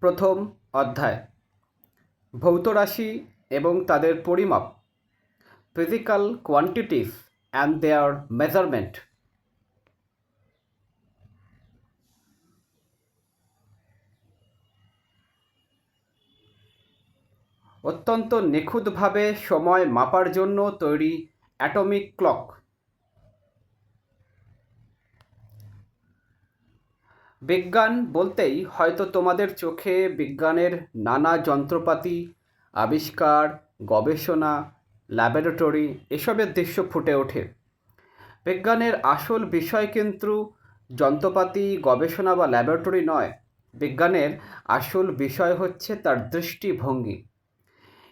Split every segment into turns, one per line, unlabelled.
প্রথম অধ্যায় ভৌত রাশি এবং তাদের পরিমাপ, physical quantities and their measurement. অত্যন্ত নিখুঁতভাবে সময় মাপার জন্য তৈরি অ্যাটমিক ক্লক। বিজ্ঞান বলতেই হয়তো তোমাদের চোখে বিজ্ঞানের নানা যন্ত্রপাতি, আবিষ্কার, গবেষণা, ল্যাবরেটরি এসবের দৃশ্য ফুটে ওঠে। বিজ্ঞানের আসল বিষয় কিন্তু যন্ত্রপাতি, গবেষণা বা ল্যাবরেটরি নয়। বিজ্ঞানের আসল বিষয় হচ্ছে তার দৃষ্টিভঙ্গি।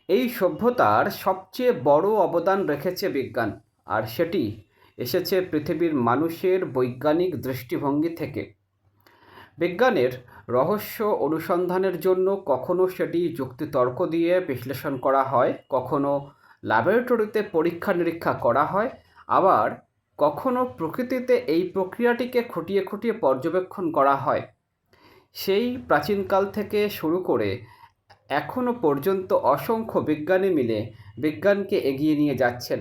এই সভ্যতার সবচেয়ে বড় অবদান রেখেছে বিজ্ঞান, আর সেটি এসেছে পৃথিবীর মানুষের বৈজ্ঞানিক দৃষ্টিভঙ্গি থেকে। বিজ্ঞানের রহস্য অনুসন্ধানের জন্য কখনো সেটি যুক্তিতর্ক দিয়ে বিশ্লেষণ করা হয়, কখনো ল্যাবরেটরিতে পরীক্ষা নিরীক্ষা করা হয়, আবার কখনো প্রকৃতিতে এই প্রক্রিয়াটিকে খুঁটিয়ে খুঁটিয়ে পর্যবেক্ষণ করা হয়। সেই প্রাচীনকাল থেকে শুরু করে এখনও পর্যন্ত অসংখ্য বিজ্ঞানী মিলে বিজ্ঞানকে এগিয়ে নিয়ে যাচ্ছেন।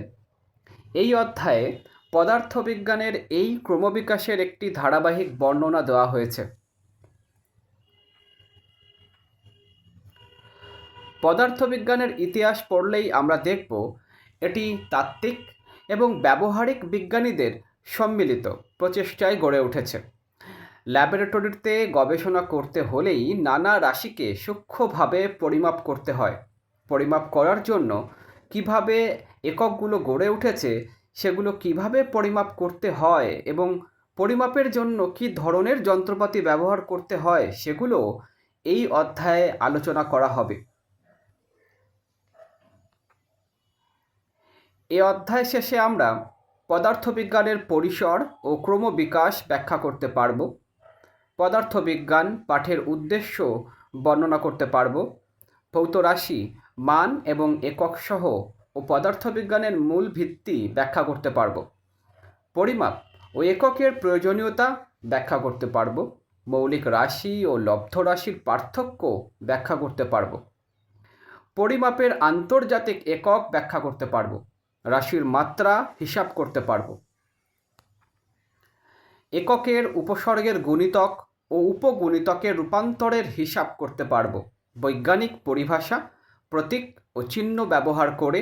এই অধ্যায়ে পদার্থবিজ্ঞানের এই ক্রমবিকাশের একটি ধারাবাহিক বর্ণনা দেওয়া হয়েছে। পদার্থবিজ্ঞানের ইতিহাস পড়লেই আমরা দেখব এটি তাত্ত্বিক এবং ব্যবহারিক বিজ্ঞানীদের সম্মিলিত প্রচেষ্টায় গড়ে উঠেছে। ল্যাবরেটরিতে গবেষণা করতে হলেই নানা রাশিকে সূক্ষ্মভাবে পরিমাপ করতে হয়। পরিমাপ করার জন্য কিভাবে এককগুলো গড়ে উঠেছে, সেগুলো কিভাবে পরিমাপ করতে হয় এবং পরিমাপের জন্য কী ধরনের যন্ত্রপাতি ব্যবহার করতে হয়, সেগুলো এই অধ্যায়ে আলোচনা করা হবে। এই অধ্যায় শেষে আমরা পদার্থবিজ্ঞানের পরিসর ও ক্রমবিকাশ ব্যাখ্যা করতে পারব। পদার্থবিজ্ঞান পাঠের উদ্দেশ্য বর্ণনা করতে পারব। ভৌত রাশি, মান এবং একক সহ ও পদার্থবিজ্ঞানের মূল ভিত্তি ব্যাখ্যা করতে পারব। পরিমাপ ও এককের প্রয়োজনীয়তা ব্যাখ্যা করতে পারব। মৌলিক রাশি ও লব্ধ রাশির পার্থক্য ব্যাখ্যা করতে পারব। পরিমাপের আন্তর্জাতিক একক ব্যাখ্যা করতে পারব। রাশির মাত্রা হিসাব করতে পারব। এককের উপসর্গের গুণিতক ও উপগুণিতকের রূপান্তরের হিসাব করতে পারব। বৈজ্ঞানিক পরিভাষা, প্রতীক ও চিহ্ন ব্যবহার করে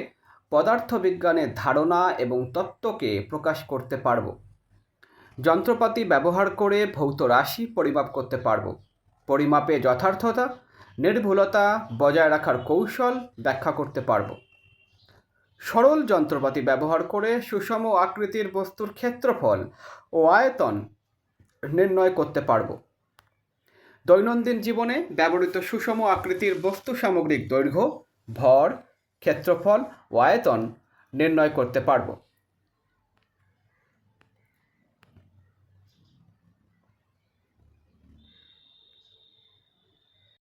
পদার্থবিজ্ঞানের ধারণা এবং তত্ত্বকে প্রকাশ করতে পারব। যন্ত্রপাতি ব্যবহার করে ভৌত রাশি পরিমাপ করতে পারব। পরিমাপে যথার্থতা, নির্ভুলতা বজায় রাখার কৌশল ব্যাখ্যা করতে পারব। সরল যন্ত্রপাতি ব্যবহার করে সুষম আকৃতির বস্তুর ক্ষেত্রফল ও আয়তন নির্ণয় করতে পারব। দৈনন্দিন জীবনে ব্যবহৃত সুষম আকৃতির বস্তু সামগ্রিক দৈর্ঘ্য, ভর, ক্ষেত্রফল ও আয়তন নির্ণয় করতে পারব।